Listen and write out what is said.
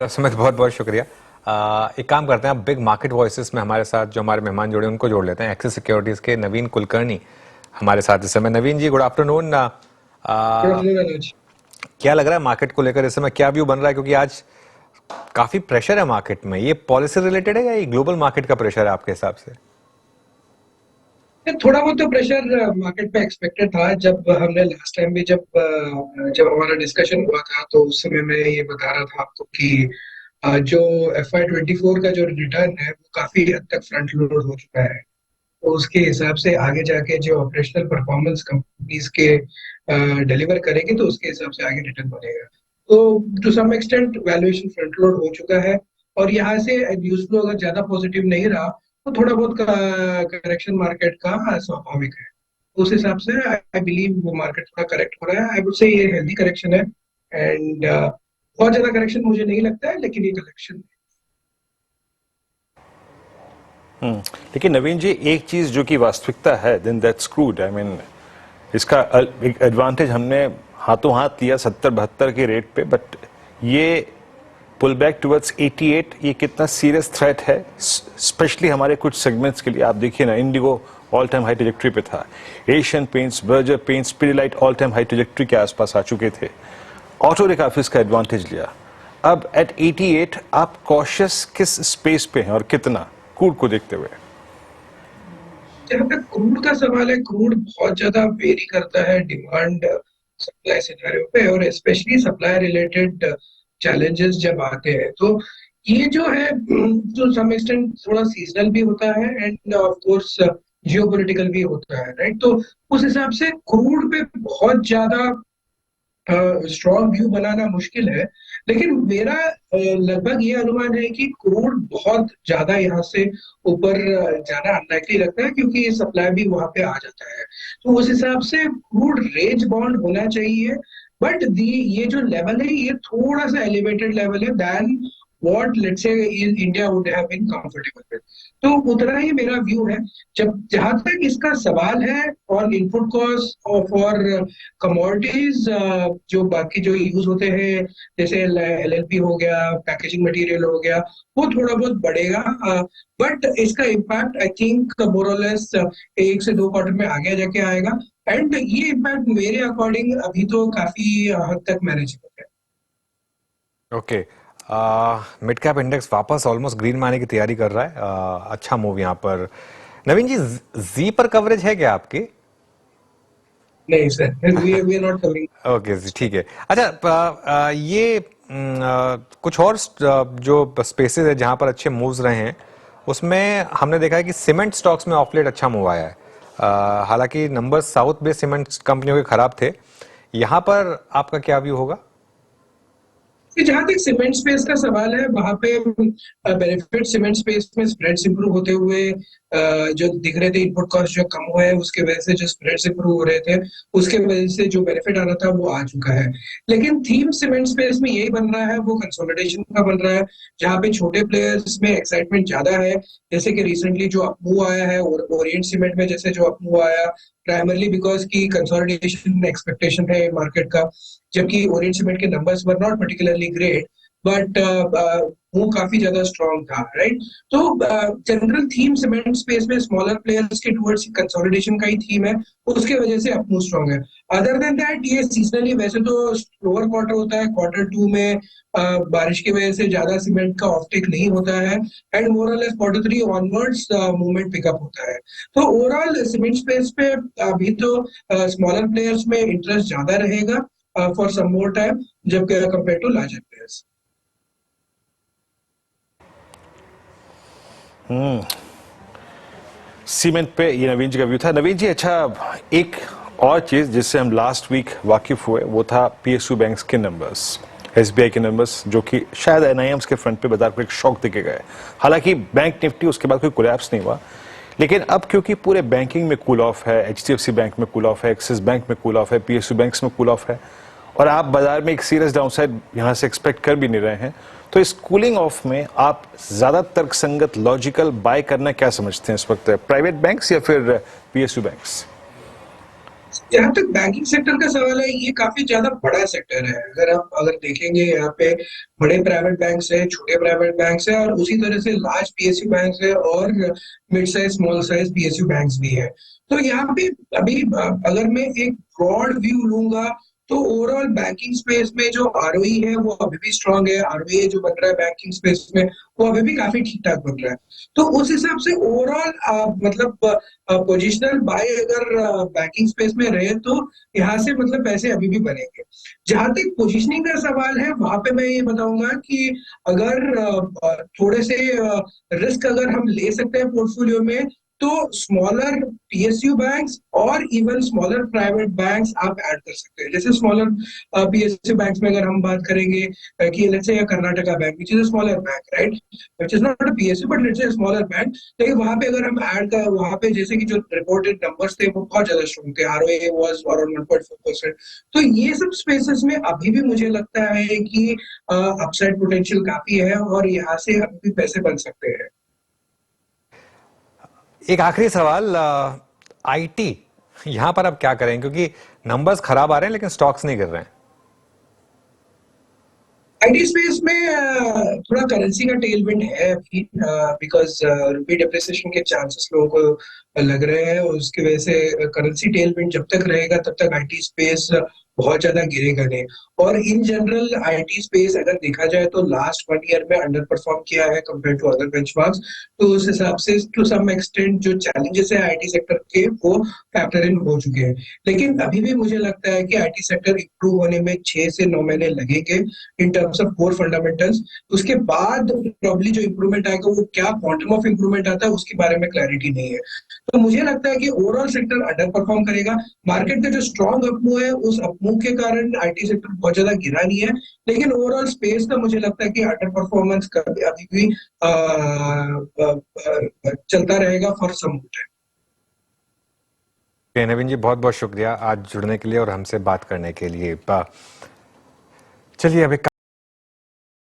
सुमित, बहुत बहुत शुक्रिया। एक काम करते हैं, अब बिग मार्केट वॉइसेस में हमारे साथ जो हमारे मेहमान जुड़े उनको जोड़ लेते हैं। एक्सिस सिक्योरिटीज के नवीन कुलकर्णी हमारे साथ इस समय। नवीन जी, गुड आफ्टरनून। क्या लग रहा है मार्केट को लेकर इस समय, क्या व्यू बन रहा है? क्योंकि आज काफी प्रेशर है मार्केट में। ये पॉलिसी रिलेटेड है या ये ग्लोबल मार्केट का प्रेशर है आपके हिसाब से? थोड़ा बहुत तो प्रेशर मार्केट पे एक्सपेक्टेड था। जब हमने लास्ट टाइम भी जब हमारा डिस्कशन हुआ था तो उस समय मैं ये बता रहा था आपको कि जो FY 24 का जो रिटर्न है वो काफी हद तक फ्रंट लोड हो चुका है। तो उसके हिसाब से आगे जाके जो ऑपरेशनल परफॉर्मेंस कंपनीज के डिलीवर करेंगे तो उसके हिसाब से आगे रिटर्न बनेगा। तो to some extent valuation front load हो चुका है। और यहाँ से न्यूज फ्लो अगर ज्यादा पॉजिटिव नहीं रहा तो थोड़ा बहुत करेक्शन मार्केट का स्वाभाविक है। उस हिसाब से आई बिलीव वो मार्केट थोड़ा करेक्ट हो रहा है। आई वुड से ये हेल्दी करेक्शन है। एंड बहुत ज्यादा करेक्शन मुझे नहीं लगता है, लेकिन ये करेक्शन। लेकिन नवीन जी, एक चीज जो कि वास्तविकता है, then that's crude. I mean, इसका एक एडवांटेज हमने हाथों हाथ लिया 70-72 के रेट पे, बट ये पुल बैक टुवर्ड्स 88, ये कितना सीरियस थ्रेट है स्पेशली हमारे कुछ सेगमेंट्स के लिए। आप देखिए ना, Indigo all time high trajectory पे था, Asian paints, Berger paints, Pidilite all time high trajectory के आसपास आ चुके थे। ऑटो ने काफी इसका एडवांटेज लिया। अब एट 88 आप कॉशियस किस स्पेस पे हैं और कितना क्रूड को देखते हुए? जहाँ तक क्रूड का सवाल है, क्रूड बहुत ज्यादा वेरी करता है डिमांड सप्लाई सिनेरियो पे, और स्पेशली सप्लाई रिलेटेड चैलेंजेस जब आते हैं तो ये जो है जो सम एक्सटेंट थोड़ा सीजनल भी होता है एंड ऑफ कोर्स जियोपॉलिटिकल भी होता है, राइट? तो उस हिसाब से क्रूड पे बहुत ज्यादा स्ट्रॉन्ग व्यू बनाना मुश्किल है। लेकिन मेरा लगभग ये अनुमान है कि क्रूड बहुत ज्यादा यहाँ से ऊपर जाना अनलाइकली लगता है, क्योंकि सप्लाई भी वहां पे आ जाता है। तो उस हिसाब से क्रूड रेंज बाउंड होना चाहिए। बट दी ये जो लेवल है ये थोड़ा सा एलिवेटेड लेवल है than what let's say India would have been comfortable with. तो उतना ही मेरा व्यू है। जब जहां तक इसका सवाल है और इनपुट कॉस्ट फॉर कमोडिटीज जो बाकी जो यूज होते हैं, जैसे LLP हो गया, पैकेजिंग मटेरियल हो गया, वो थोड़ा बहुत बढ़ेगा। बट इसका इम्पैक्ट आई थिंक मोर और लेस 1 से 2 क्वार्टर में आगे जाके आएगा। एंड ये इम्पैक्ट मेरे अकॉर्डिंग अभी तो काफी हद तक मैनेजेबल है। ओके। मिड कैप इंडेक्स वापस ऑलमोस्ट ग्रीन में आने की तैयारी कर रहा है। अच्छा मूव यहाँ पर। नवीन जी, जी पर कवरेज है क्या आपकी? नहीं sir, we are not coming. Okay जी, ठीक है। अच्छा, ये कुछ और जो स्पेसेस है जहां पर अच्छे मूव्स रहे हैं उसमें हमने देखा है कि सीमेंट स्टॉक्स में ऑफ लेट अच्छा मूव आया है। हालांकि नंबर्स साउथ बेस्ड सीमेंट कंपनियों के खराब थे। यहां पर आपका क्या व्यू होगा? जहां तक सीमेंट स्पेस का सवाल है, वहां पे बेनिफिट सीमेंट स्पेस में स्प्रेड्स इंप्रूव होते हुए जो दिख रहे थे। इनपुट कॉस्ट जो कम हुआ है उसके वजह से जो स्प्रेड्स इंप्रूव हो रहे थे, उसके वजह से जो बेनिफिट आना था वो आ चुका है। लेकिन थीम सीमेंट स्पेस में यही बन रहा है, वो कंसोलिडेशन का बन रहा है, जहाँ पे छोटे प्लेयर्स में एक्साइटमेंट ज्यादा है। जैसे कि रिसेंटली जो अपमूव आया है और ओरिएंट सीमेंट में जैसे जो अपमूव आया, प्राइमरली बिकॉज की कंसोलिडेशन एक्सपेक्टेशन है मार्केट का। जबकि ओरिएंट सीमेंट के numbers were not particularly great, but वो काफी ज्यादा स्ट्रॉन्ग था, राइट? तो जनरल थीम सीमेंट स्पेस में स्मॉलर प्लेयर्स के टुवर्ड्स कंसोलिडेशन का ही थीम है, उसके वजह से अपमूव स्ट्रॉन्ग है। अदर देन दैट ये सीजनली वैसे तो स्लोअर क्वार्टर होता है। Q2 में बारिश की वजह से ज्यादा सीमेंट का ऑफटेक नहीं होता है, एंड मोर और less Q3 onwards movement pickup होता है। तो ओवरऑल सीमेंट स्पेस पे अभी तो स्मॉलर प्लेयर्स में इंटरेस्ट ज्यादा रहेगा फॉर सम मोर टाइम, जब compare to larger players. Cement पे ये नवीन जी का व्यू था। नवीन जी, अच्छा, एक और चीज जिससे हम लास्ट वीक वाकिफ हुए वो था PSU बैंक्स के नंबर्स, SBI के नंबर्स, जो कि शायद NIMs के फ्रंट पे बाजार को एक शॉक देके गए। हालांकि बैंक निफ्टी उसके बाद कोई कोलैप्स नहीं हुआ, लेकिन अब क्योंकि पूरे बैंकिंग में कूल ऑफ है, HDFC बैंक में कूल ऑफ है, एक्सिस बैंक में कूल ऑफ है, PSU बैंक्स में कूल ऑफ है, और आप बाजार में एक सीरियस डाउनसाइड यहां से एक्सपेक्ट कर भी नहीं रहे हैं, तो इस कूलिंग ऑफ में आप ज्यादा तर्कसंगत लॉजिकल बाय करना क्या समझते हैं इस वक्त, प्राइवेट बैंक्स या फिर PSU बैंक्स? जहाँ तक बैंकिंग सेक्टर का सवाल है, ये काफी ज्यादा बड़ा सेक्टर है। अगर देखेंगे, यहाँ पे बड़े प्राइवेट बैंक्स है, छोटे प्राइवेट बैंक्स है, और उसी तरह से लार्ज पीएसयू बैंक्स है, और mid size small size PSU banks भी है। तो यहाँ पे अभी अगर मैं एक ब्रॉड व्यू लूंगा, तो ओवरऑल बैंकिंग स्पेस में जो आरओई है वो अभी भी स्ट्रांग है। आरओई जो बन रहा है बैंकिंग स्पेस में, वो अभी भी काफी ठीक ठाक बन रहा है। तो उस हिसाब से ओवरऑल मतलब पोजिशनल बाय अगर बैंकिंग स्पेस में रहे, तो यहाँ से मतलब पैसे अभी भी बनेंगे। जहां तक पोजिशनिंग का सवाल है, वहां पे मैं ये बताऊंगा कि अगर थोड़े से रिस्क अगर हम ले सकते हैं पोर्टफोलियो में, तो स्मॉलर पीएसयू बैंक्स और इवन स्मॉलर प्राइवेट बैंक्स आप ऐड कर सकते हैं। जैसे स्मॉलर पीएसयू बैंक्स में अगर हम बात करेंगे कि let's say Karnataka bank, which is a smaller bank, right, which is not a PSU but let's say smaller bank. लेकिन वहां पे अगर हम ऐड कर, वहां पे जैसे कि जो रिपोर्टेड नंबर्स थे वो बहुत ज्यादा स्ट्रॉन्ग थे, आरओए वाज अराउंड 1.4%। तो ये सब स्पेसेस में अभी भी मुझे लगता है कि अपसाइड पोटेंशियल काफी है, और यहाँ से अभी भी पैसे बन सकते हैं। एक आखिरी सवाल, आईटी यहां पर अब क्या करें, क्योंकि नंबर्स खराब आ रहे हैं लेकिन स्टॉक्स नहीं गिर रहे हैं। आईटी स्पेस में थोड़ा करेंसी का टेलविंड है अभी, बिकॉज रुपी डिप्रिसिएशन के चांसेस लोगों को लग रहे हैं। उसकी वजह से करेंसी टेलविंड जब तक रहेगा, तब तक आईटी स्पेस बहुत ज्यादा गिरेगा नहीं। और इन जनरल आईटी स्पेस अगर देखा जाए तो लास्ट 1 ईयर में अंडर परफॉर्म किया है कंपेयर टू अदर बेंचमार्क्स। तो उस हिसाब से टू सम एक्सटेंट जो चैलेंजेस है आईटी सेक्टर के, वो फैक्टर इन हो चुके हैं। लेकिन अभी भी मुझे लगता है कि आईटी सेक्टर इंप्रूव होने में 6 से 9 महीने लगेंगे in terms of core fundamentals. उसके बाद प्रॉब्ली जो इंप्रूवमेंट आएगा, वो क्या क्वांटम ऑफ इंप्रूवमेंट आता है उसके बारे में क्लैरिटी नहीं है। तो मुझे लगता है कि ओवरऑल सेक्टर अंडर परफॉर्म करेगा। मार्केट का जो स्ट्रॉन्ग अपमूव है, उस अपमूव के कारण आईटी सेक्टर बहुत ज्यादा गिरा नहीं है। लेकिन ओवरऑल स्पेस का मुझे लगता है कि अंडर परफॉर्मेंस का अभी भी चलता रहेगा फॉर सम टाइम। नवीन जी, बहुत बहुत शुक्रिया आज जुड़ने के लिए और हमसे बात करने के लिए। चलिए अब एक